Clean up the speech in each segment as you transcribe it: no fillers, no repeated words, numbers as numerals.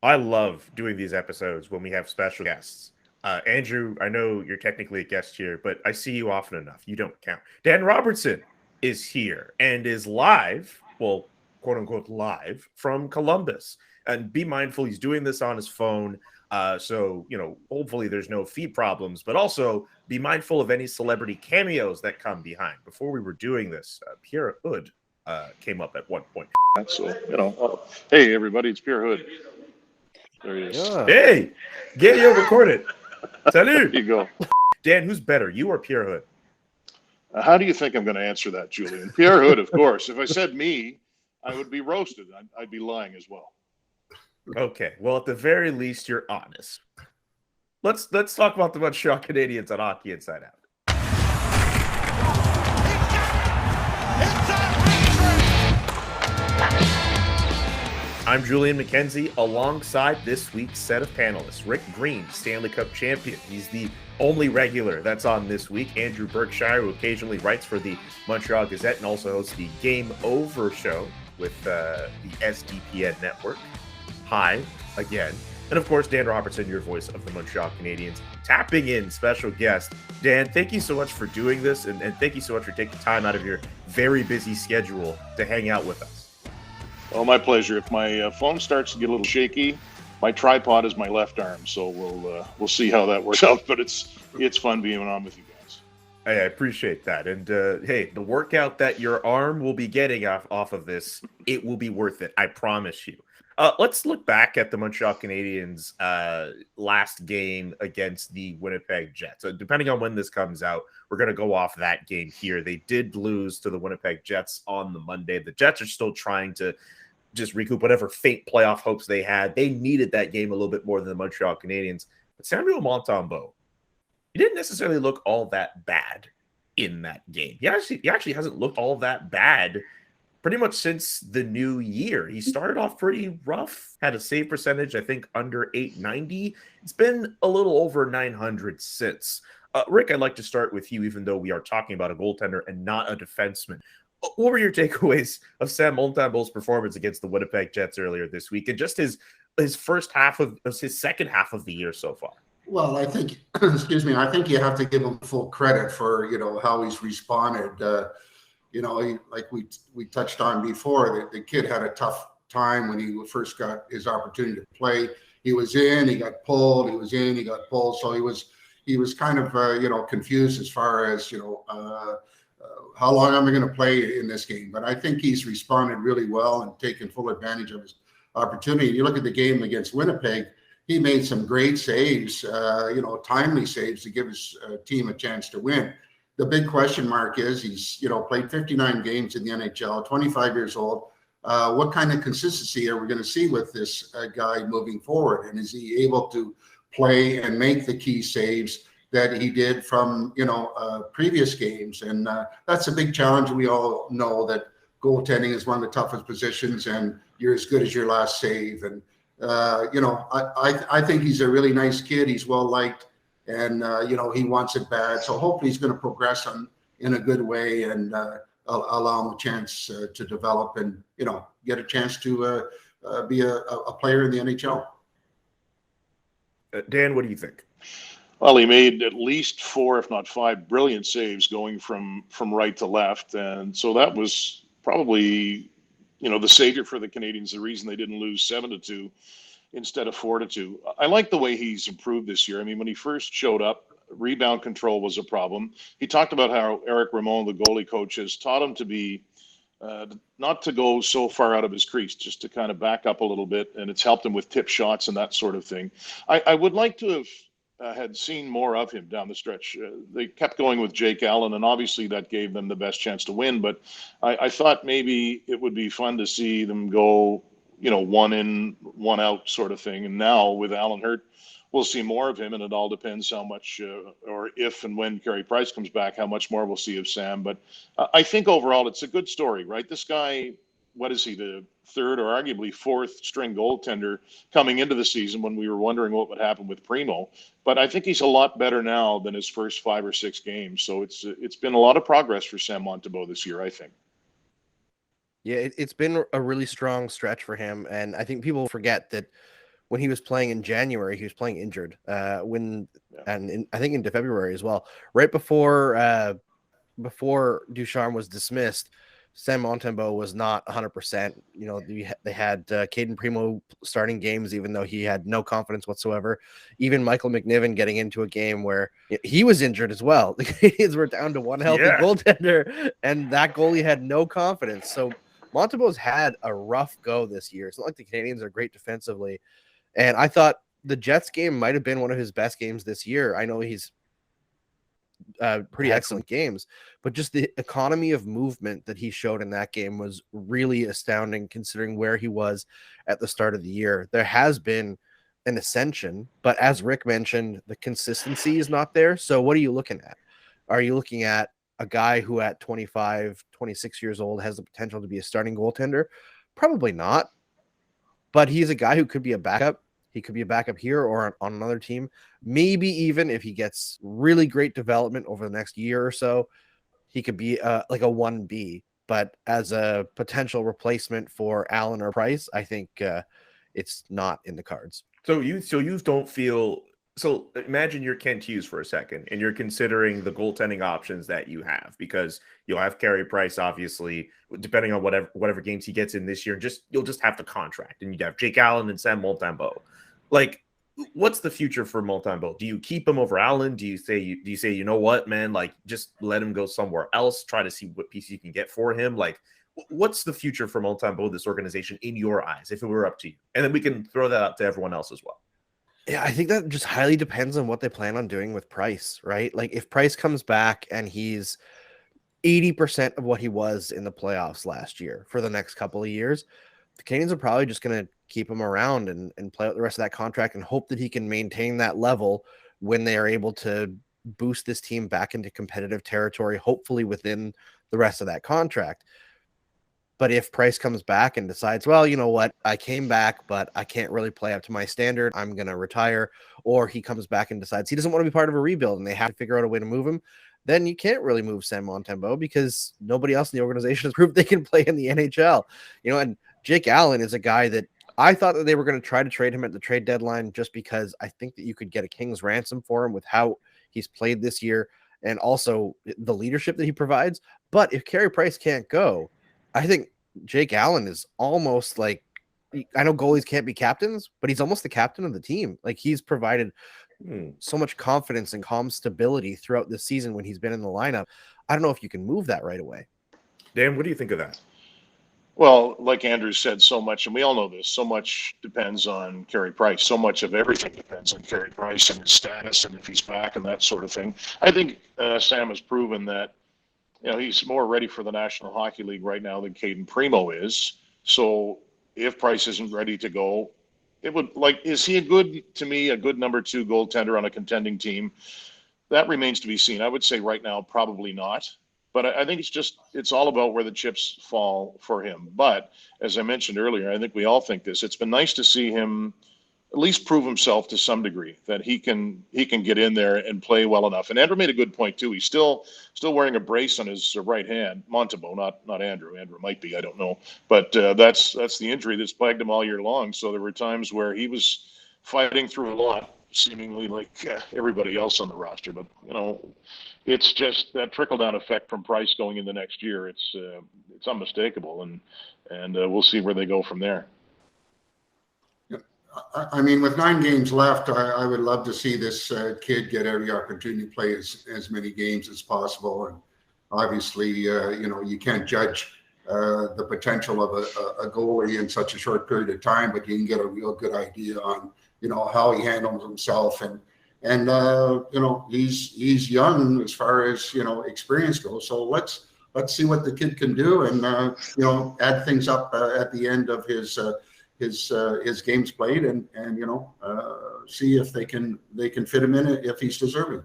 I love doing these episodes when we have special guests. Andrew, I know you're technically a guest here, but I see you often enough. You don't count. Dan Robertson is here and is live, well, quote unquote, live from Columbus. And be mindful, he's doing this on his phone. So, hopefully there's no feed problems, but also be mindful of any celebrity cameos that come behind. Before we were doing this, Pierre Hood came up at one point. So, hey, everybody, it's Pierre Hood. There he is. Yeah. Hey, get you recorded. There Salut. you go. Dan, who's better, you or Pierre Hood? How do you think I'm going to answer that, Julian? Pierre Hood, of course. If I said me, I would be roasted. I'd be lying as well. Okay, well, at the very least, you're honest. Let's talk about the Montreal Canadiens on Hockey Inside Out. I'm Julian McKenzie, alongside this week's set of panelists. Rick Green, Stanley Cup champion. He's the only regular that's on this week. Andrew Berkshire, who occasionally writes for the Montreal Gazette and also hosts the Game Over show with the SDPN network. Hi, again. And of course, Dan Robertson, your voice of the Montreal Canadiens, tapping in special guest. Dan, thank you so much for doing this, and thank you so much for taking time out of your very busy schedule to hang out with us. Oh, my pleasure. If my phone starts to get a little shaky, my tripod is my left arm, so we'll see how that works out. But it's fun being on with you guys. Hey, I appreciate that. And hey, the workout that your arm will be getting off of this, it will be worth it. I promise you. Let's look back at the Montreal Canadiens' last game against the Winnipeg Jets. So depending on when this comes out, we're going to go off that game here. They did lose to the Winnipeg Jets on the Monday. The Jets are still trying to just recoup whatever faint playoff hopes they had. They needed that game a little bit more than the Montreal Canadiens. But Samuel Montembeault, he didn't necessarily look all that bad in that game. He actually hasn't looked all that bad pretty much since the new year. He started off pretty rough, had a save percentage, I think, under 890. It's been a little over 900 since. Rick, I'd like to start with you, even though we are talking about a goaltender and not a defenseman. What were your takeaways of Sam Montembeault's performance against the Winnipeg Jets earlier this week, and just his first half of his second half of the year so far? Well, I think, excuse me, I think you have to give him full credit for, how he's responded. Like we touched on before, the kid had a tough time when he first got his opportunity to play. He was in, he got pulled, he was in, he got pulled. So he was kind of, confused as far as, how long am I going to play in this game? But I think he's responded really well and taken full advantage of his opportunity. You look at the game against Winnipeg, he made some great saves, timely saves to give his team a chance to win. The big question mark is he's, played 59 games in the NHL, 25 years old. What kind of consistency are we going to see with this guy moving forward? And is he able to play and make the key saves that he did from, previous games? And that's a big challenge. We all know that goaltending is one of the toughest positions, and you're as good as your last save. And, I think he's a really nice kid. He's well liked. And, he wants it bad. So hopefully he's going to progress in a good way and allow him a chance to develop and, get a chance to be a player in the NHL. Dan, what do you think? Well, he made at least 4, if not 5, brilliant saves going from right to left. And so that was probably, the savior for the Canadiens, the reason they didn't lose 7-2. Instead of 4-2. I like the way he's improved this year. I mean, when he first showed up, rebound control was a problem. He talked about how Eric Ramon, the goalie coach, has taught him to be not to go so far out of his crease, just to kind of back up a little bit, and it's helped him with tip shots and that sort of thing. I would like to have had seen more of him down the stretch. They kept going with Jake Allen, and obviously that gave them the best chance to win, but I thought maybe it would be fun to see them go one in, one out sort of thing. And now with Allen hurt, we'll see more of him, and it all depends how much, or if and when Carey Price comes back, how much more we'll see of Sam. But I think overall it's a good story, right? This guy, what is he, the third or arguably fourth string goaltender coming into the season when we were wondering what would happen with Primo. But I think he's a lot better now than his first 5 or 6 games. So it's been a lot of progress for Sam Montembeault this year, I think. Yeah, it's been a really strong stretch for him. And I think people forget that when he was playing in January, he was playing injured. I think into February as well, right before Ducharme was dismissed. Sam Montembeault was not 100%. You know, they had Caden Primo starting games, even though he had no confidence whatsoever. Even Michael McNiven getting into a game where he was injured as well. The Canadians were down to one healthy goaltender, and that goalie had no confidence. So Montembeault's had a rough go this year. It's not like the Canadians are great defensively. And I thought the Jets game might have been one of his best games this year. I know he's pretty excellent games, but just the economy of movement that he showed in that game was really astounding considering where he was at the start of the year. There has been an ascension, but as Rick mentioned, the consistency is not there. So what are you looking at? Are you looking at a guy who at 25, 26 years old has the potential to be a starting goaltender? Probably not, but he's a guy who could be a backup. He could be a backup here or on another team. Maybe even if he gets really great development over the next year or so, he could be like a 1B. But as a potential replacement for Allen or Price, I think it's not in the cards. So you don't feel. So imagine you're Kent Hughes for a second, and you're considering the goaltending options that you have, because you'll have Carey Price, obviously, depending on whatever games he gets in this year. You'll just have the contract, and you'd have Jake Allen and Sam Montembeault. Like, what's the future for Montembeault? Do you keep him over Allen? Do you say you know what, man, like just let him go somewhere else, try to see what piece you can get for him? Like, what's the future for Montembeault, this organization, in your eyes, if it were up to you? And then we can throw that out to everyone else as well. Yeah, I think that just highly depends on what they plan on doing with Price, right? Like if Price comes back and he's 80% of what he was in the playoffs last year for the next couple of years, the Canadians are probably just going to keep him around and play out the rest of that contract and hope that he can maintain that level when they are able to boost this team back into competitive territory, hopefully within the rest of that contract. But if Price comes back and decides, well, you know what, I came back, but I can't really play up to my standard, I'm going to retire, or he comes back and decides he doesn't want to be part of a rebuild and they have to figure out a way to move him, then you can't really move Sam Montembeault because nobody else in the organization has proved they can play in the NHL. You know, and Jake Allen is a guy that I thought that they were going to try to trade him at the trade deadline just because I think that you could get a king's ransom for him with how he's played this year and also the leadership that he provides. But if Carey Price can't go, I think Jake Allen is almost like, I know goalies can't be captains, but he's almost the captain of the team. Like he's provided so much confidence and calm stability throughout the season when he's been in the lineup. I don't know if you can move that right away. Dan, what do you think of that? Well, like Andrew said, so much, and we all know this, so much depends on Carey Price. So much of everything depends on Carey Price and his status and if he's back and that sort of thing. I think Sam has proven that, you know, he's more ready for the National Hockey League right now than Caden Primo is. So if Price isn't ready to go, it would, like, is he a good number two goaltender on a contending team? That remains to be seen. I would say right now, probably not. But I think it's all about where the chips fall for him. But as I mentioned earlier, I think we all think this. It's been nice to see him at least prove himself to some degree, that he can get in there and play well enough. And Andrew made a good point too. He's still wearing a brace on his right hand. Montembeault, not Andrew. Andrew might be, I don't know. But that's the injury that's plagued him all year long. So there were times where he was fighting through a lot, seemingly like everybody else on the roster. But you know, it's just that trickle down effect from Price going into next year. It's unmistakable, and we'll see where they go from there. I mean, with 9 games left, I would love to see this kid get every opportunity to play as many games as possible. And obviously, you know, you can't judge the potential of a goalie in such a short period of time, but you can get a real good idea on, you know, how he handles himself. And you know, he's young as far as, you know, experience goes. So let's see what the kid can do and, you know, add things up at the end of his games played and you know, see if they can fit him in if he's deserving.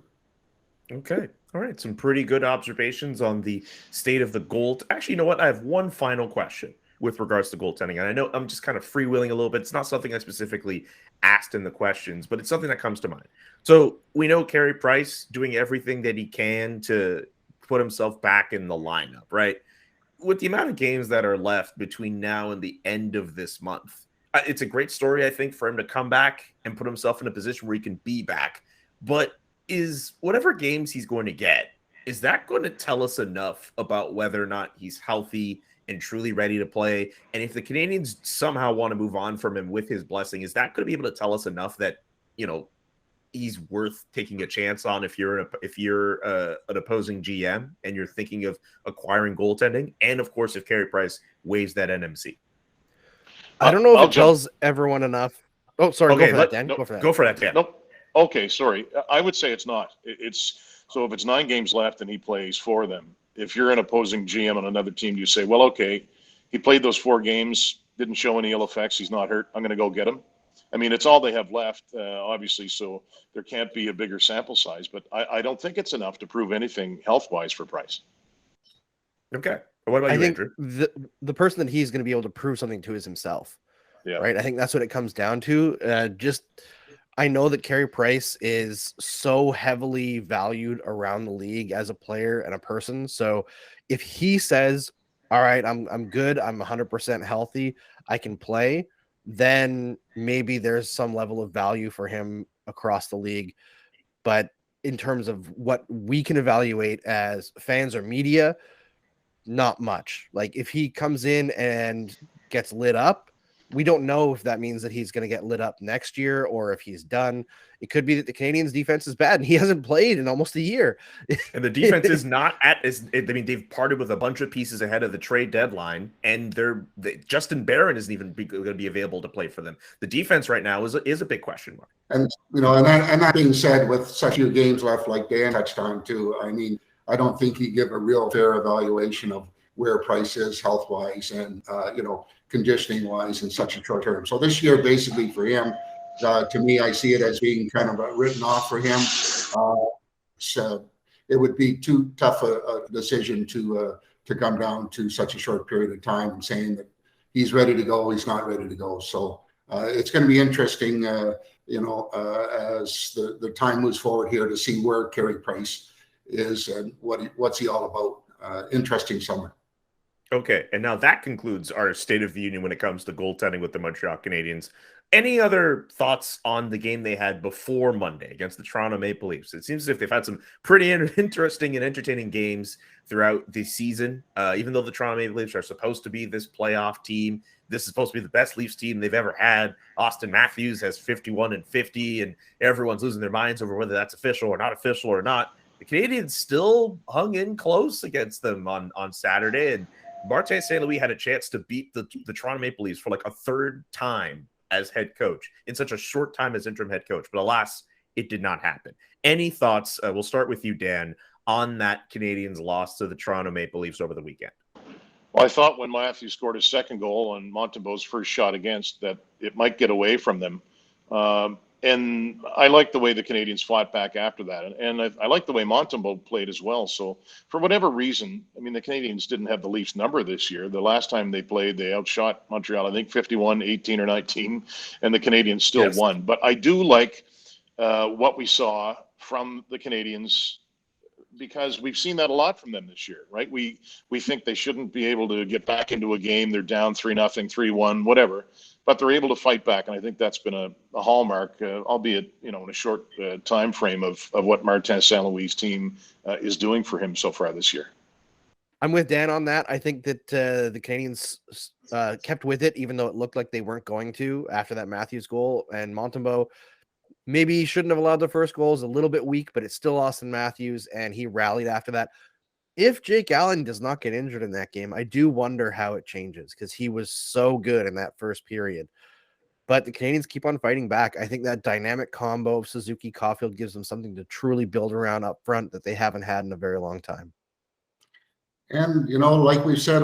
Okay. All right. Some pretty good observations on the state of the goal. Actually, you know what? I have one final question with regards to goaltending. And I know I'm just kind of freewheeling a little bit. It's not something I specifically asked in the questions, but it's something that comes to mind. So we know Carey Price doing everything that he can to put himself back in the lineup, right? With the amount of games that are left between now and the end of this month, it's a great story, I think, for him to come back and put himself in a position where he can be back. But is whatever games he's going to get, is that going to tell us enough about whether or not he's healthy and truly ready to play? And if the Canadians somehow want to move on from him with his blessing, is that going to be able to tell us enough that, he's worth taking a chance on if you're an opposing GM and you're thinking of acquiring goaltending? And of course, if Carey Price waives that NMC. I don't know if it tells everyone enough. Oh, sorry. Okay, go for that, Dan. Go for that. Go for that, Dan. Nope. Okay, sorry. I would say it's not. So if it's 9 games left and he plays 4 of them, if you're an opposing GM on another team, you say, well, okay, he played those 4 games, didn't show any ill effects, he's not hurt, I'm going to go get him. I mean, it's all they have left, obviously, so there can't be a bigger sample size, but I don't think it's enough to prove anything health-wise for Price. Okay. What about you, Andrew? The person that he's going to be able to prove something to is himself. Yeah. Right? I think that's what it comes down to. I know that Carey Price is so heavily valued around the league as a player and a person. So if he says, all right, I'm good, I'm 100% healthy, I can play, then maybe there's some level of value for him across the league. But in terms of what we can evaluate as fans or media, not much. Like if he comes in and gets lit up, we don't know if that means that he's going to get lit up next year or if he's done. It could be that the Canadiens' defense is bad and he hasn't played in almost a year. And the defense is not they've parted with a bunch of pieces ahead of the trade deadline, and Justin Barron isn't even going to be available to play for them. The defense right now is a big question mark. And and that being said, with such few games left, like Dan touched on too, I mean, I don't think he give a real fair evaluation of where Price is health-wise and conditioning wise in such a short term. So this year, basically for him, to me, I see it as being kind of written off for him. So it would be too tough a decision to come down to such a short period of time and saying that he's ready to go, he's not ready to go. So it's going to be interesting, as the time moves forward here to see where Carey Price is and what's he all about. Interesting summer. Okay, and now that concludes our State of the Union when it comes to goaltending with the Montreal Canadiens. Any other thoughts on the game they had before Monday against the Toronto Maple Leafs? It seems as if they've had some pretty interesting and entertaining games throughout the season. Even though the Toronto Maple Leafs are supposed to be this playoff team, this is supposed to be the best Leafs team they've ever had. Austin Matthews has 51-50, and everyone's losing their minds over whether that's official or not. The Canadiens still hung in close against them on Saturday, and Martin St. Louis had a chance to beat the Toronto Maple Leafs for like a third time as head coach in such a short time as interim head coach. But alas, it did not happen. Any thoughts? We'll start with you, Dan, on that Canadiens loss to the Toronto Maple Leafs over the weekend. Well, I thought when Matthews scored his second goal on Montembeault's first shot against that it might get away from them. And I like the way the Canadiens fought back after that. And I like the way Montembeault played as well. So for whatever reason, I mean, the Canadiens didn't have the Leafs number this year. The last time they played, they outshot Montreal, I think 51-18 or 19, and the Canadiens still won. But I do like what we saw from the Canadiens because we've seen that a lot from them this year, right? We think they shouldn't be able to get back into a game. They're down 3-0, 3-1, whatever. But they're able to fight back, and I think that's been a hallmark, albeit in a short time frame of what Martin St. Louis' team is doing for him so far this year. I'm with Dan on that. I think that the Canadiens kept with it, even though it looked like they weren't going to after that Matthews goal. And Montembeault maybe shouldn't have allowed the first goal. It was a little bit weak, but it's still Austin Matthews, and he rallied after that. If Jake Allen does not get injured in that game, I do wonder how it changes because he was so good in that first period. But the Canadiens keep on fighting back. I think that dynamic combo of Suzuki Caulfield gives them something to truly build around up front that they haven't had in a very long time. And, like we've said,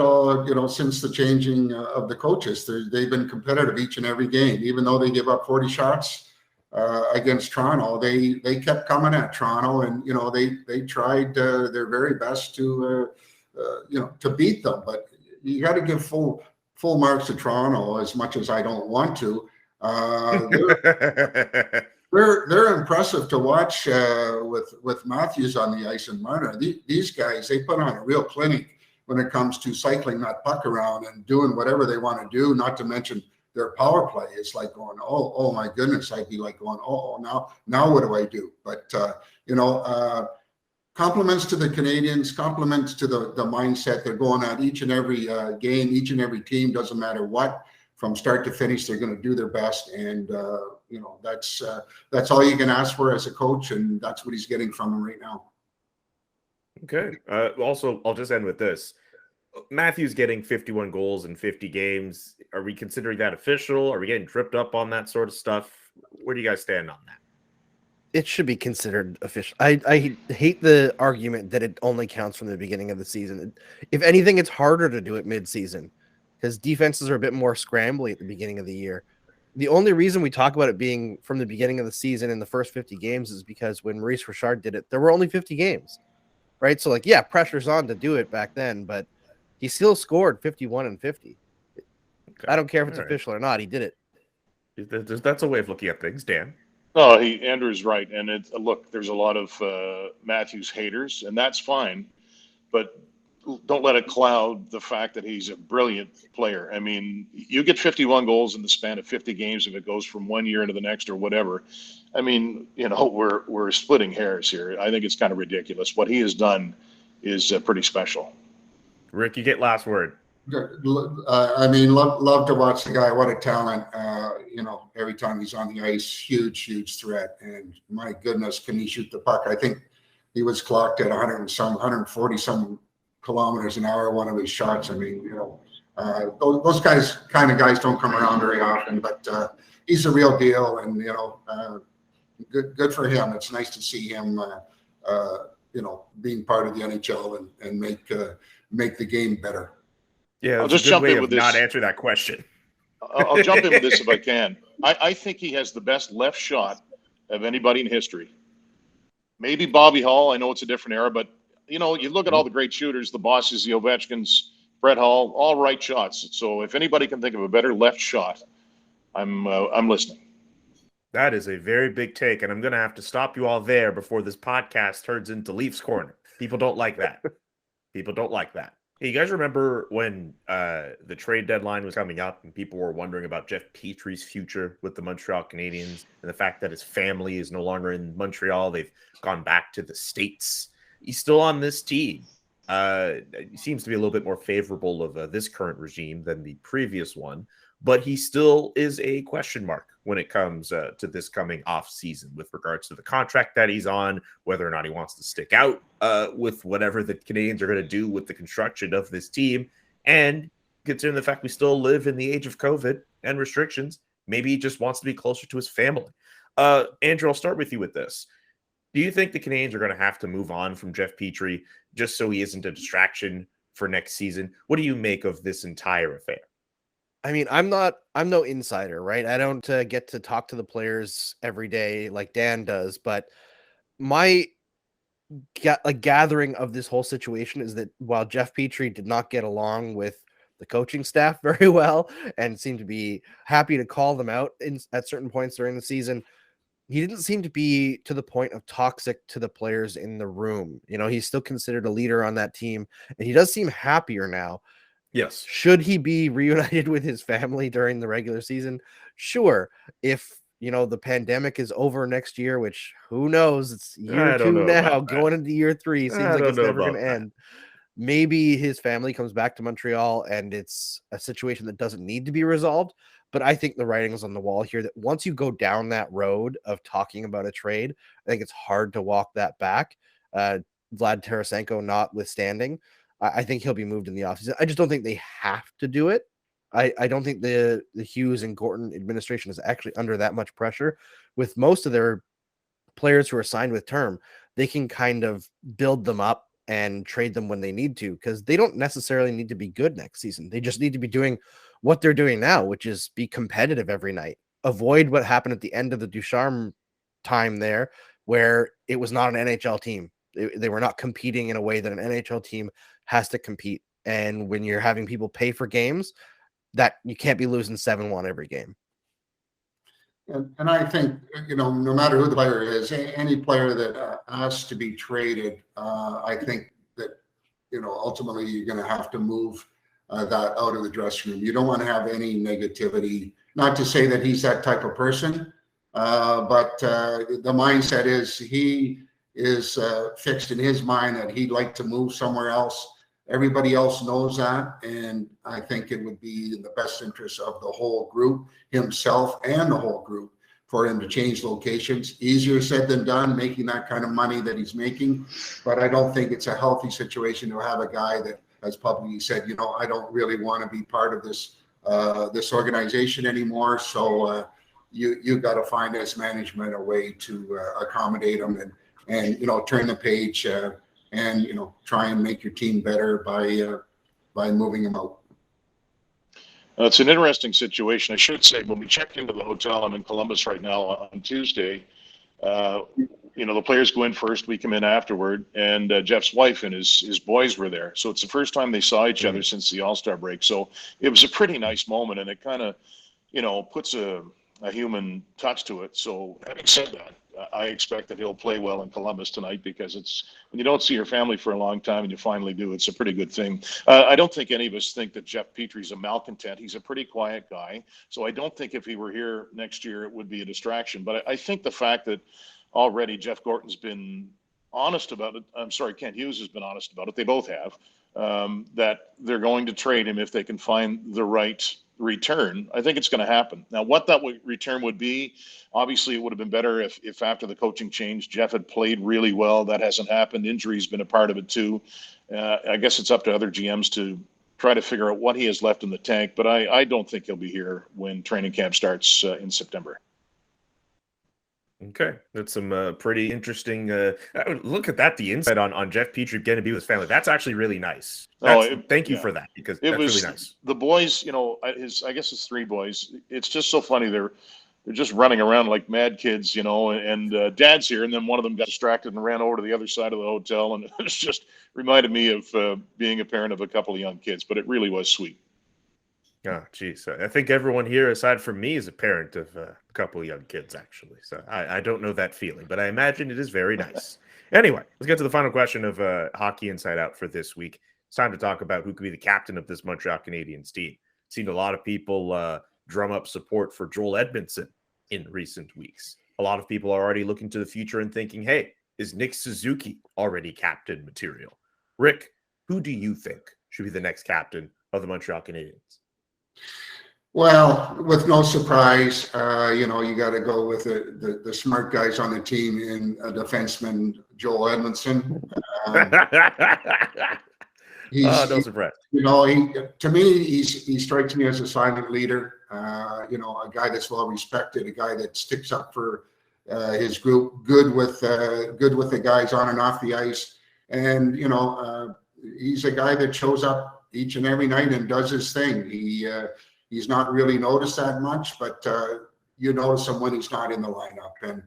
since the changing of the coaches, they've been competitive each and every game, even though they give up 40 shots. Against Toronto, they kept coming at Toronto, and they tried their very best to beat them. But you got to give full marks to Toronto, as much as I don't want to. They're impressive to watch with Matthews on the ice and Marner. These guys, they put on a real clinic when it comes to cycling that puck around and doing whatever they want to do. Not to mention their power play, it's like going, oh my goodness. I'd be like going, now what do I do? But compliments to the Canadians, compliments to the mindset. They're going at each and every game, each and every team, doesn't matter what, from start to finish, they're going to do their best. And, that's all you can ask for as a coach. And that's what he's getting from him right now. Okay. Also, I'll just end with this. Matthews getting 51 goals in 50 games. Are we considering that official? Are we getting tripped up on that sort of stuff? Where do you guys stand on that? It should be considered official. I hate the argument that it only counts from the beginning of the season. If anything, it's harder to do it mid-season because defenses are a bit more scrambly at the beginning of the year. The only reason we talk about it being from the beginning of the season in the first 50 games is because when Maurice Richard did it, there were only 50 games, right? So, pressure's on to do it back then, but he still scored 51 and 50. Okay. I don't care if it's official or not. He did it. That's a way of looking at things, Dan. No, Andrew's right. And look, there's a lot of Matthews haters, and that's fine. But don't let it cloud the fact that he's a brilliant player. I mean, you get 51 goals in the span of 50 games if it goes from one year into the next or whatever. I mean, we're splitting hairs here. I think it's kind of ridiculous. What he has done is pretty special. Rick, you get last word. Love to watch the guy. What a talent. Every time he's on the ice, huge threat. And my goodness, can he shoot the puck? I think he was clocked at 140 some kilometers an hour, one of his shots. I mean, those kind of guys don't come around very often, but he's a real deal. And, good for him. It's nice to see him, being part of the NHL and make the game better. Yeah, I'll just jump in with this. Not answer that question. I'll jump in with this if I can. I think he has the best left shot of anybody in history. Maybe Bobby Hull. I know it's a different era, but you look at all the great shooters, the Bosses, the Ovechkins, Brett Hull, all right shots. So if anybody can think of a better left shot, I'm listening. That is a very big take, and I'm going to have to stop you all there before this podcast turns into Leafs Corner. People don't like that. People don't like that. Hey, you guys remember when the trade deadline was coming up and people were wondering about Jeff Petry's future with the Montreal Canadiens and the fact that his family is no longer in Montreal? They've gone back to the States. He's still on this team. He seems to be a little bit more favorable of this current regime than the previous one, but he still is a question mark when it comes to this coming off season with regards to the contract that he's on, whether or not he wants to stick out with whatever the Canadians are going to do with the construction of this team. And considering the fact we still live in the age of COVID and restrictions, maybe he just wants to be closer to his family. Andrew, I'll start with you with this. Do you think the Canadians are going to have to move on from Jeff Petry just so he isn't a distraction for next season? What do you make of this entire affair? I mean, I'm no insider, right? I don't get to talk to the players every day like Dan does, but my gathering of this whole situation is that while Jeff Petry did not get along with the coaching staff very well and seemed to be happy to call them out at certain points during the season, he didn't seem to be to the point of toxic to the players in the room. He's still considered a leader on that team, and he does seem happier now. Yes. Should he be reunited with his family during the regular season? Sure. If, the pandemic is over next year, which who knows, it's year 2 now, going into year 3, seems like it's never going to end. Maybe his family comes back to Montreal and it's a situation that doesn't need to be resolved. But I think the writing's on the wall here that once you go down that road of talking about a trade, I think it's hard to walk that back. Vlad Tarasenko notwithstanding, I think he'll be moved in the offseason. I just don't think they have to do it. I don't think the Hughes and Gorton administration is actually under that much pressure. With most of their players who are signed with term, they can kind of build them up and trade them when they need to, because they don't necessarily need to be good next season. They just need to be doing what they're doing now, which is be competitive every night. Avoid what happened at the end of the Ducharme time there, where it was not an NHL team. They were not competing in a way that an NHL team has to compete. And when you're having people pay for games, that you can't be losing 7-1 every game. And I think, no matter who the player is, any player that asks to be traded, I think that, ultimately you're going to have to move that out of the dressing room. You don't want to have any negativity. Not to say that he's that type of person, but the mindset is he is fixed in his mind that he'd like to move somewhere else. Everybody else knows that, and I think it would be in the best interest of the whole group, himself and the whole group, for him to change locations. Easier said than done, making that kind of money that he's making, but I don't think it's a healthy situation to have a guy that has publicly said, you know, I don't really want to be part of this this organization anymore. So you got to find as management a way to accommodate him and you know, turn the page and you know, try and make your team better by moving him out. It's an interesting situation. I should say, when we checked into the hotel, I'm in Columbus right now on Tuesday. You know, the players go in first, we come in afterward, and Jeff's wife and his boys were there. So it's the first time they saw each other since the All-Star break. So it was a pretty nice moment, and it kind of, you know, puts a human touch to it. So having said that, I expect that he'll play well in Columbus tonight, because it's, when you don't see your family for a long time and you finally do, it's a pretty good thing. I don't think any of us think that Jeff Petry's a malcontent. He's a pretty quiet guy. So I don't think if he were here next year, it would be a distraction. But I think the fact that already Jeff Gorton's been honest about it. I'm sorry, Kent Hughes has been honest about it. They both have, that they're going to trade him if they can find the right return. I think it's going to happen. Now, what that return would be, obviously it would have been better if after the coaching change, Jeff had played really well. That hasn't happened. Injury's been a part of it too. I guess it's up to other GMs to try to figure out what he has left in the tank, but I don't think he'll be here when training camp starts in September. Okay, that's some pretty interesting. Look at that, the insight on Jeff Petry getting to be with his family. That's actually really nice. Thank you for that, because that's really nice. The boys, you know, I guess it's 3 boys. It's just so funny. They're just running around like mad kids, you know. And Dad's here, and then one of them got distracted and ran over to the other side of the hotel, and it's just reminded me of being a parent of a couple of young kids. But it really was sweet. Oh, geez. I think everyone here, aside from me, is a parent of a couple of young kids, actually. So I don't know that feeling, but I imagine it is very nice. Anyway, let's get to the final question of Hockey Inside Out for this week. It's time to talk about who could be the captain of this Montreal Canadiens team. Seen a lot of people drum up support for Joel Edmundson in recent weeks. A lot of people are already looking to the future and thinking, hey, is Nick Suzuki already captain material? Rick, who do you think should be the next captain of the Montreal Canadiens? Well, with no surprise, you know, you got to go with the smart guys on the team in a defenseman, Joel Edmundson. No surprise. You know, to me, he strikes me as a silent leader. You know, a guy that's well respected, a guy that sticks up for his group, good with the guys on and off the ice, and you know, he's a guy that shows up each and every night and does his thing. He's not really noticed that much, but you notice him when he's not in the lineup. And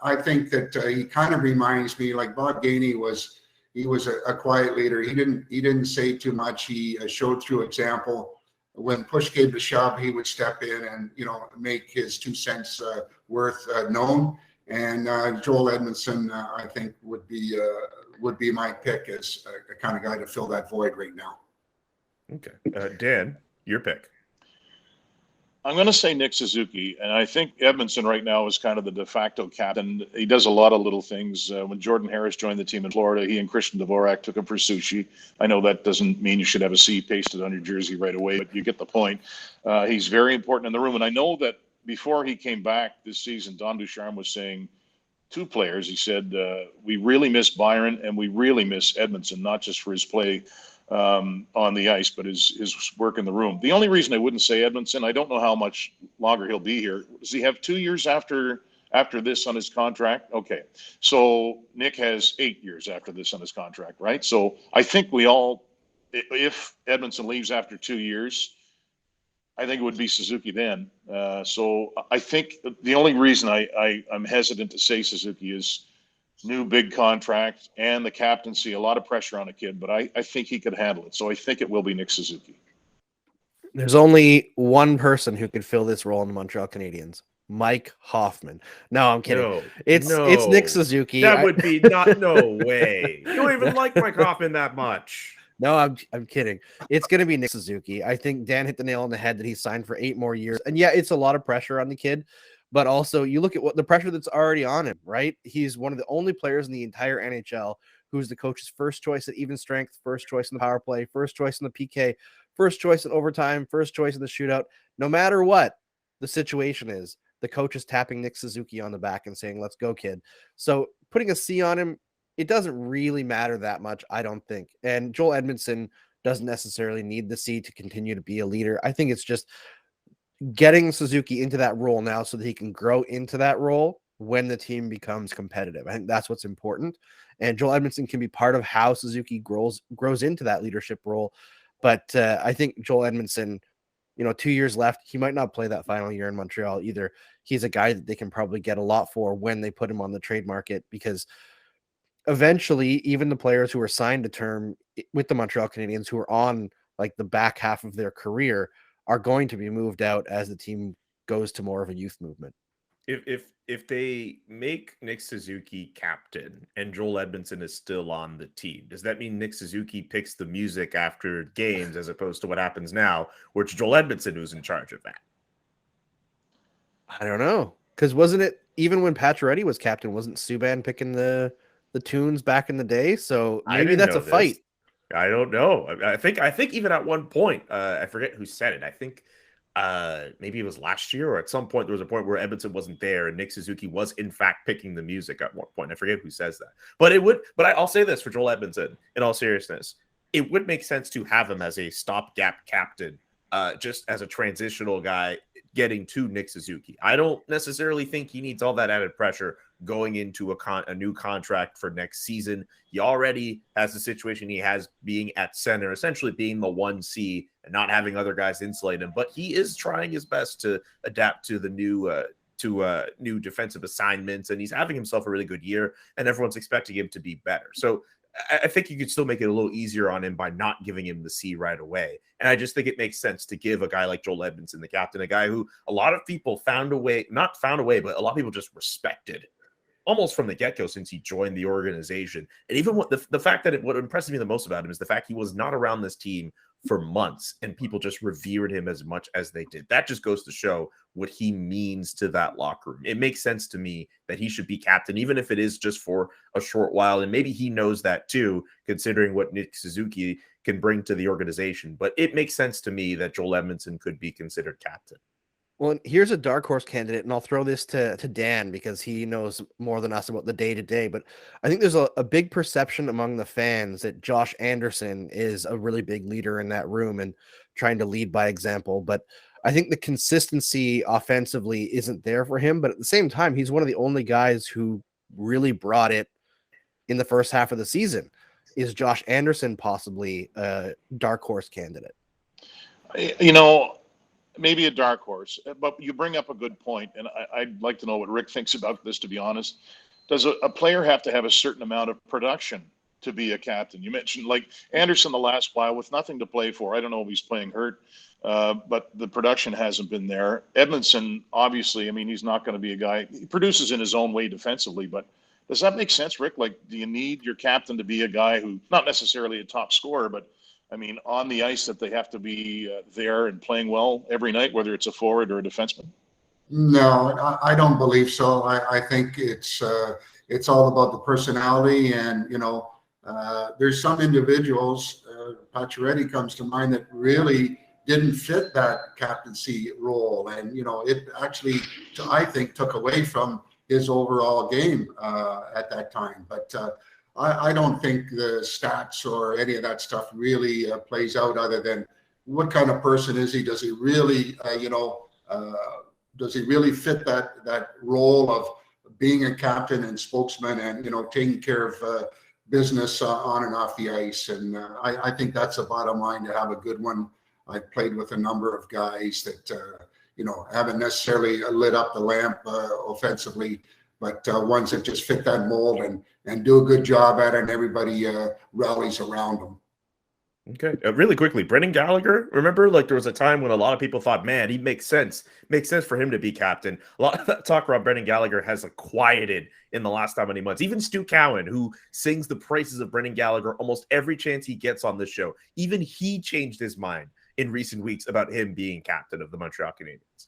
I think that he kind of reminds me, like Bob Gainey was. He was a quiet leader. He didn't say too much. He showed through example. When push came to shove, he would step in and, you know, make his 2 cents worth known. And Joel Edmundson, I think, would be my pick as a kind of guy to fill that void right now. Okay, Dan, your pick. I'm going to say Nick Suzuki, and I think Edmundson right now is kind of the de facto captain. He does a lot of little things. When Jordan Harris joined the team in Florida, he and Christian Dvorak took him for sushi. I know that doesn't mean you should have a C pasted on your jersey right away, but you get the point. He's very important in the room, and I know that before he came back this season, Don Ducharme was saying 2 players. He said, we really miss Byron, and we really miss Edmundson, not just for his play on the ice, but his work in the room. The only reason I wouldn't say Edmundson, I don't know how much longer he'll be here. Does he have 2 years after this on his contract? Okay. So Nick has 8 years after this on his contract, right? So I think we all, if Edmundson leaves after 2 years, I think it would be Suzuki then. So I think the only reason I'm hesitant to say Suzuki is new big contract and the captaincy, a lot of pressure on a kid, but I think he could handle it. So I think it will be Nick Suzuki. There's only one person who could fill this role in the Montreal Canadiens, Mike Hoffman. No, I'm kidding. No, it's Nick Suzuki. That would be no way. You don't even like Mike Hoffman that much. No, I'm kidding. It's going to be Nick Suzuki. I think Dan hit the nail on the head that he's signed for 8 more years. And yeah, it's a lot of pressure on the kid, but also you look at what the pressure that's already on him, right? He's one of the only players in the entire NHL who's the coach's first choice at even strength, first choice in the power play, first choice in the PK, first choice in overtime, first choice in the shootout. No matter what the situation is, the coach is tapping Nick Suzuki on the back and saying, let's go, kid. So putting a C on him, it doesn't really matter that much, I don't think. And Joel Edmundson doesn't necessarily need the C to continue to be a leader. I think it's just getting Suzuki into that role now so that he can grow into that role when the team becomes competitive. I think that's what's important. And Joel Edmundson can be part of how Suzuki grows into that leadership role. But I think Joel Edmundson, 2 years left, he might not play that final year in Montreal either. He's a guy that they can probably get a lot for when they put him on the trade market, because eventually even the players who are signed to term with the Montreal Canadiens who are on like the back half of their career are going to be moved out as the team goes to more of a youth movement. If they make Nick Suzuki captain and Joel Edmundson is still on the team, does that mean Nick Suzuki picks the music after games as opposed to what happens now, where it's Joel Edmundson who's in charge of that? I don't know, because wasn't it even when Petry was captain, wasn't Subban picking the tunes back in the day? So maybe that's a fight. I don't know. I think even at one point, I forget who said it. I think maybe it was last year, or at some point there was a point where Edmundson wasn't there and Nick Suzuki was in fact picking the music at one point. I forget who says that, but I'll say this for Joel Edmundson in all seriousness, it would make sense to have him as a stopgap captain, just as a transitional guy getting to Nick Suzuki. I don't necessarily think he needs all that added pressure going into a new contract for next season. He already has the situation he has being at center, essentially being the 1C and not having other guys insulate him. But he is trying his best to adapt to the new defensive assignments, and he's having himself a really good year, and everyone's expecting him to be better. So I think you could still make it a little easier on him by not giving him the C right away. And I just think it makes sense to give a guy like Joel Edmundson, the captain, a guy who a lot of people but a lot of people just respected almost from the get-go since he joined the organization. And even what the fact that what impressed me the most about him is the fact he was not around this team for months and people just revered him as much as they did. That just goes to show what he means to that locker room. It makes sense to me that he should be captain, even if it is just for a short while. And maybe he knows that too, considering what Nick Suzuki can bring to the organization. But it makes sense to me that Joel Edmundson could be considered captain. Well, here's a dark horse candidate, and I'll throw this to Dan because he knows more than us about the day-to-day, but I think there's a big perception among the fans that Josh Anderson is a really big leader in that room and trying to lead by example, but I think the consistency offensively isn't there for him, but at the same time, he's one of the only guys who really brought it in the first half of the season. Is Josh Anderson possibly a dark horse candidate? Maybe a dark horse, but you bring up a good point, and I'd like to know what Rick thinks about this, to be honest. Does a player have to have a certain amount of production to be a captain? You mentioned like Anderson the last while with nothing to play for. I don't know if he's playing hurt, but the production hasn't been there. Edmundson, obviously, I mean, he's not going to be a guy. He produces in his own way defensively, but does that make sense, Rick? Like, do you need your captain to be a guy who, not necessarily a top scorer, but I mean, on the ice, that they have to be there and playing well every night, whether it's a forward or a defenseman? No, I don't believe so. I think it's all about the personality, and there's some individuals. Pacioretty comes to mind that really didn't fit that captaincy role, and it actually, I think, took away from his overall game at that time. But I don't think the stats or any of that stuff really plays out, other than what kind of person is he? Does he really, does he really fit that role of being a captain and spokesman and, taking care of business on and off the ice? And I think that's the bottom line, to have a good one. I've played with a number of guys that, haven't necessarily lit up the lamp offensively, but ones that just fit that mold and do a good job at it, and everybody rallies around them. Okay. Really quickly, Brendan Gallagher. Remember, like there was a time when a lot of people thought, man, he makes sense. Makes sense for him to be captain. A lot of that talk about Brendan Gallagher has like quieted in the last how many months. Even Stu Cowan, who sings the praises of Brendan Gallagher almost every chance he gets on this show, even he changed his mind in recent weeks about him being captain of the Montreal Canadiens.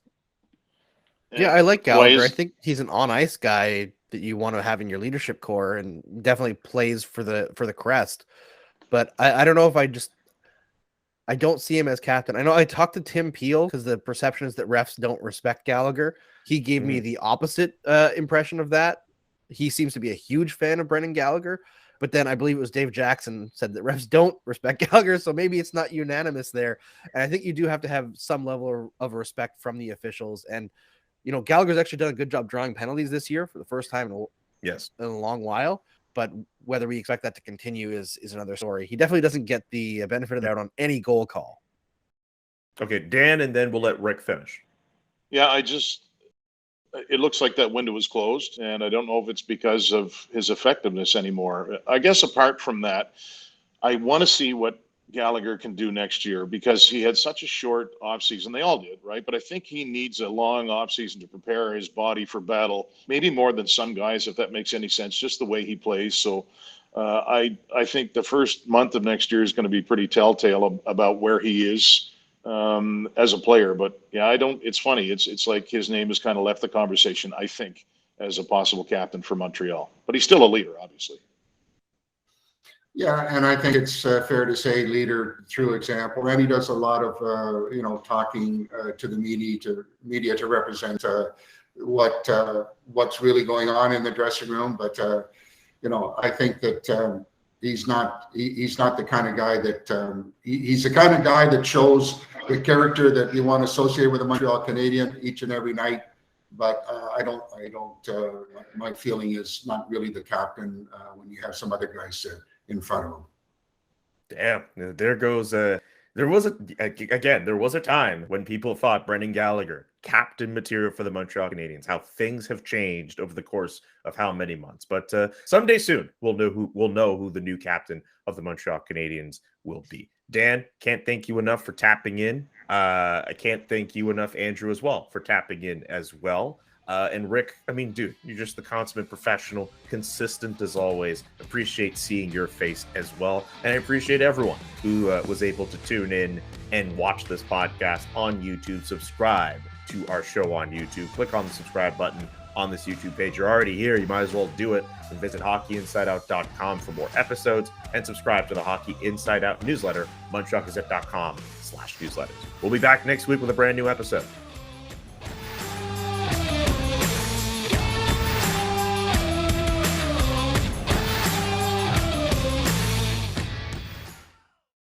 Yeah, I like Why Gallagher. I is- think he's an on ice guy that you want to have in your leadership core, and definitely plays for the crest. But I don't know if I don't see him as captain. I know I talked to Tim Peel because the perception is that refs don't respect Gallagher. He gave me the opposite impression of that. He seems to be a huge fan of Brendan Gallagher. But then I believe it was Dave Jackson said that refs don't respect Gallagher. So maybe it's not unanimous there. And I think you do have to have some level of respect from the officials. And, you know, Gallagher's actually done a good job drawing penalties this year for the first time in a long while. But whether we expect that to continue is another story. He definitely doesn't get the benefit of the doubt on any goal call. Okay, Dan, and then we'll let Rick finish. Yeah, it looks like that window is closed, and I don't know if it's because of his effectiveness anymore. I guess apart from that, I want to see what Gallagher can do next year because he had such a short offseason. They all did, right? But I think he needs a long offseason to prepare his body for battle, maybe more than some guys, if that makes any sense, just the way he plays. So I think the first month of next year is going to be pretty telltale about where he is as a player. But yeah, it's funny. It's like his name has kind of left the conversation, I think, as a possible captain for Montreal. But he's still a leader, obviously. Yeah, and I think it's fair to say leader through example. And he does a lot of talking to the media to represent what's really going on in the dressing room. But I think that he's not the kind of guy that he's the kind of guy that shows the character that you want to associate with the Montreal Canadiens each and every night. But I don't. My feeling is not really the captain when you have some other guys in front of him. Damn, there goes. There was a time when people thought Brendan Gallagher captain material for the Montreal Canadiens. How things have changed over the course of how many months. But someday soon, we'll know who the new captain of the Montreal Canadiens will be. Dan, can't thank you enough for tapping in. I can't thank you enough, Andrew, as well, for tapping in as well. And Rick, I mean, dude, you're just the consummate professional, consistent as always. Appreciate seeing your face as well. And I appreciate everyone who was able to tune in and watch this podcast on YouTube. Subscribe to our show on YouTube. Click on the subscribe button on this YouTube page. You're already here. You might as well do it. And visit hockeyinsideout.com for more episodes and subscribe to the Hockey Inside Out newsletter, montrealgazette.com/newsletters. We'll be back next week with a brand new episode.